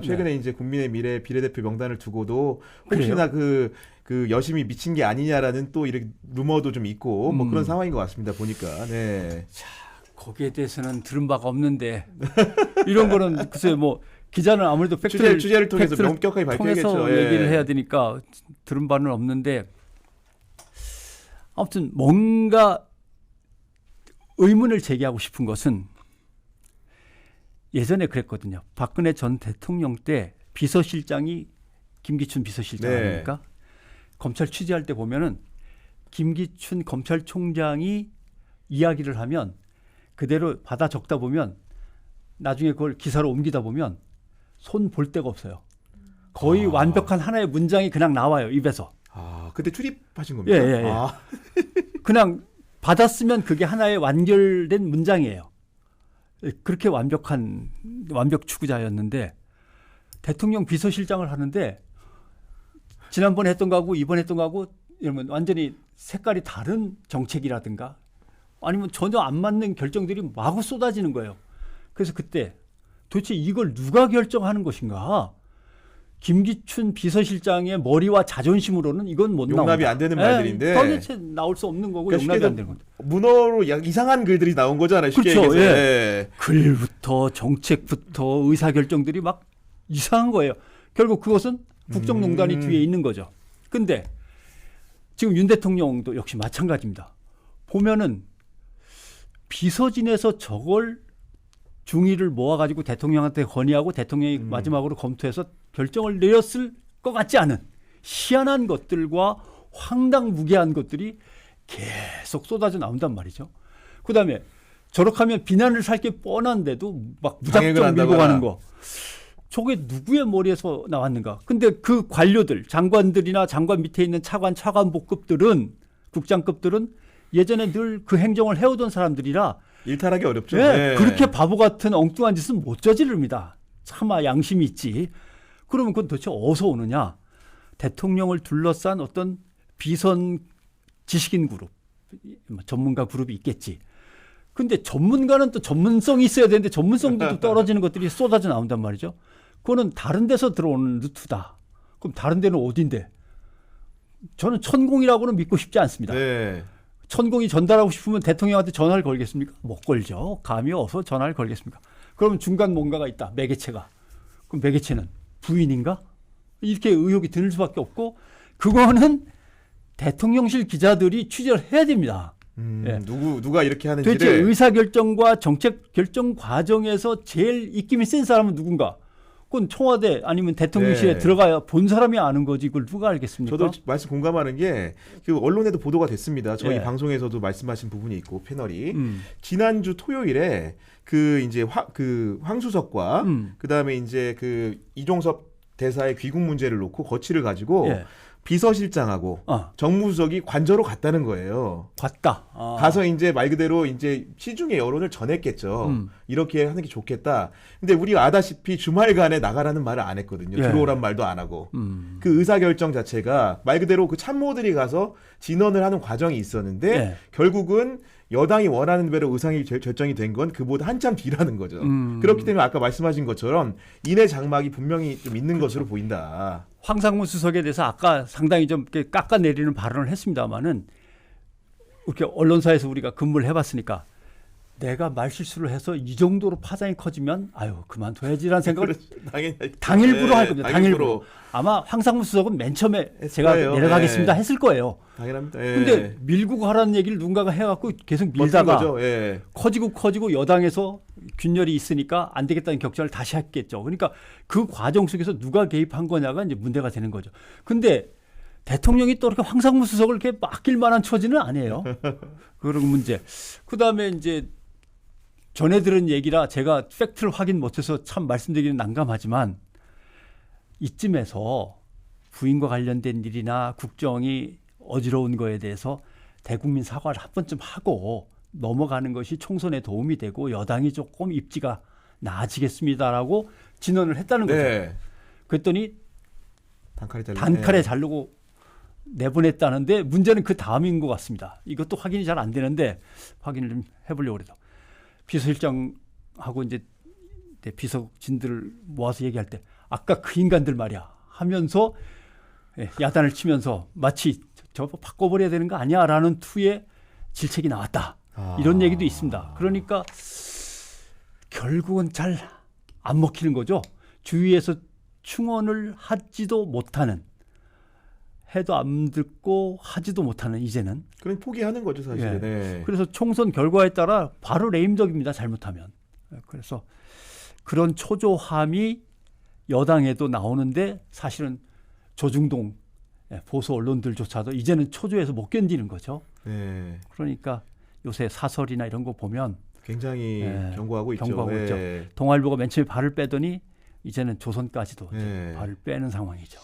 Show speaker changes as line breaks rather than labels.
최근에 이제 국민의 미래 비례대표 명단을 두고도 혹시나 그 여심이 미친 게 아니냐라는 또 이렇게 루머도 좀 있고 뭐 그런 상황인 것 같습니다. 보니까. 네.
자, 거기에 대해서는 들은 바가 없는데 이런 거는 글쎄 뭐 기자는 아무래도
취재를 통해서 명격하게 밝혀야겠죠.
통해서 얘기를 해야 되니까 들은 바는 없는데 아무튼 뭔가 의문을 제기하고 싶은 것은 예전에 그랬거든요. 박근혜 전 대통령 때 비서실장이 김기춘 비서실장 아닙니까? 검찰 취재할 때 보면은 김기춘 검찰총장이 이야기를 하면 그대로 받아 적다 보면 나중에 그걸 기사로 옮기다 보면 손 볼 데가 없어요. 거의 완벽한 하나의 문장이 그냥 나와요, 입에서.
아, 그때 출입하신 겁니까?
예. 아. 그냥 받았으면 그게 하나의 완결된 문장이에요. 그렇게 완벽 추구자였는데 대통령 비서실장을 하는데 지난번에 했던 거하고 이번에 했던 거하고 이러면 완전히 색깔이 다른 정책이라든가 아니면 전혀 안 맞는 결정들이 마구 쏟아지는 거예요. 그래서 그때 도대체 이걸 누가 결정하는 것인가? 김기춘 비서실장의 머리와 자존심으로는 이건 못 나온다.
용납이 안 되는 말들인데.
도대체 나올 수 없는 거고 그러니까 용납이 안 되는 건데.
문어로 이상한 글들이 나온 거잖아요. 쉽게
그렇죠.
얘기해서.
예. 글부터 정책부터 의사결정들이 막 이상한 거예요. 결국 그것은 국정농단이 뒤에 있는 거죠. 근데 지금 윤 대통령도 역시 마찬가지입니다. 보면은 비서진에서 저걸 중의를 모아가지고 대통령한테 건의하고 대통령이 마지막으로 검토해서 결정을 내렸을 것 같지 않은 희한한 것들과 황당무계한 것들이 계속 쏟아져 나온단 말이죠. 그다음에 저렇게 하면 비난을 살 게 뻔한데도 막 무작정 밀고 가는 거. 저게 누구의 머리에서 나왔는가. 근데 그 관료들, 장관들이나 장관 밑에 있는 차관복급들은 국장급들은 예전에 늘 그 행정을 해오던 사람들이라
일탈하기 어렵죠.
네, 그렇게 바보 같은 엉뚱한 짓은 못 저지릅니다. 차마 양심이 있지. 그러면 그건 도대체 어디서 오느냐. 대통령을 둘러싼 어떤 비선 지식인 그룹, 전문가 그룹이 있겠지. 근데 전문가는 또 전문성이 있어야 되는데 전문성도 또 떨어지는 것들이 쏟아져 나온단 말이죠. 그거는 다른 데서 들어오는 루트다. 그럼 다른 데는 어딘데? 저는 천공이라고는 믿고 싶지 않습니다.
네.
천공이 전달하고 싶으면 대통령한테 전화를 걸겠습니까? 못 걸죠. 감히 어서 전화를 걸겠습니까? 그러면 중간 뭔가가 있다. 매개체가. 그럼 매개체는 부인인가? 이렇게 의혹이 드는 수밖에 없고 그거는 대통령실 기자들이 취재를 해야 됩니다.
예. 누가 이렇게 하는지를.
도대체 의사결정과 정책 결정 과정에서 제일 입김이 센 사람은 누군가? 그건 청와대 아니면 대통령실에 들어가야 본 사람이 아는 거지 그걸 누가 알겠습니까?
저도 말씀 공감하는 게 그 언론에도 보도가 됐습니다. 저희 방송에서도 말씀하신 부분이 있고 패널이 지난주 토요일에 그 이제 황수석과 그다음에 이제 그 이종섭 대사의 귀국 문제를 놓고 거취를 가지고 비서실장하고 정무수석이 관저로 갔다는 거예요.
갔다.
가서 이제 말 그대로 이제 시중의 여론을 전했겠죠. 이렇게 하는 게 좋겠다. 근데 우리가 아다시피 주말간에 나가라는 말을 안 했거든요. 들어오란 말도 안 하고. 그 의사결정 자체가 말 그대로 그 참모들이 가서 진언을 하는 과정이 있었는데 결국은 여당이 원하는 대로 의상이 결정이 된 건 그보다 한참 뒤라는 거죠. 그렇기 때문에 아까 말씀하신 것처럼 인해 장막이 분명히 좀 있는 것으로 보인다.
황상무 수석에 대해서 아까 상당히 좀 깎아내리는 발언을 했습니다마는 이렇게 언론사에서 우리가 근무를 해봤으니까 내가 말실수를 해서 이 정도로 파장이 커지면 아유 그만둬야지라는 생각을 당일부로 할 겁니다. 당일부로. 아마 황상무 수석은 맨 처음에 제가 내려가겠습니다 했을 거예요.
당연합니다.
근데 밀고 가라는 얘기를 누군가가 해갖고 계속 밀다가 커지고 여당에서 균열이 있으니까 안 되겠다는 격전을 다시 했겠죠. 그러니까 그 과정 속에서 누가 개입한 거냐가 이제 문제가 되는 거죠. 근데 대통령이 또 이렇게 황상무 수석을 이렇게 맡길 만한 처지는 아니에요. 그런 문제. 그 다음에 이제 전해 들은 얘기라 제가 팩트를 확인 못해서 참 말씀드리기는 난감하지만 이쯤에서 부인과 관련된 일이나 국정이 어지러운 거에 대해서 대국민 사과를 한 번쯤 하고 넘어가는 것이 총선에 도움이 되고 여당이 조금 입지가 나아지겠습니다라고 진언을 했다는 거죠. 그랬더니 단칼에 자르고 내보냈다는데 문제는 그 다음인 것 같습니다. 이것도 확인이 잘 안 되는데 확인을 좀 해보려고 그래서 비서실장하고 이제 비서진들을 모아서 얘기할 때 아까 그 인간들 말이야 하면서 야단을 치면서 마치 저거 바꿔버려야 되는 거 아니야라는 투의 질책이 나왔다. 이런 얘기도 있습니다. 그러니까 결국은 잘 안 먹히는 거죠. 주위에서 충원을 하지도 못하는, 해도 안 듣고 하지도 못하는 이제는.
그럼 포기하는 거죠 사실은. 네.
그래서 총선 결과에 따라 바로 레임덕입니다. 잘못하면. 그래서 그런 초조함이 여당에도 나오는데 사실은 조중동 보수 언론들조차도 이제는 초조해서 못 견디는 거죠.
네.
그러니까 요새 사설이나 이런 거 보면
굉장히 경고하고 있죠.
경고하고 있죠. 동아일보가 맨 처음에 발을 빼더니 이제는 조선까지도 이제 발을 빼는 상황이죠.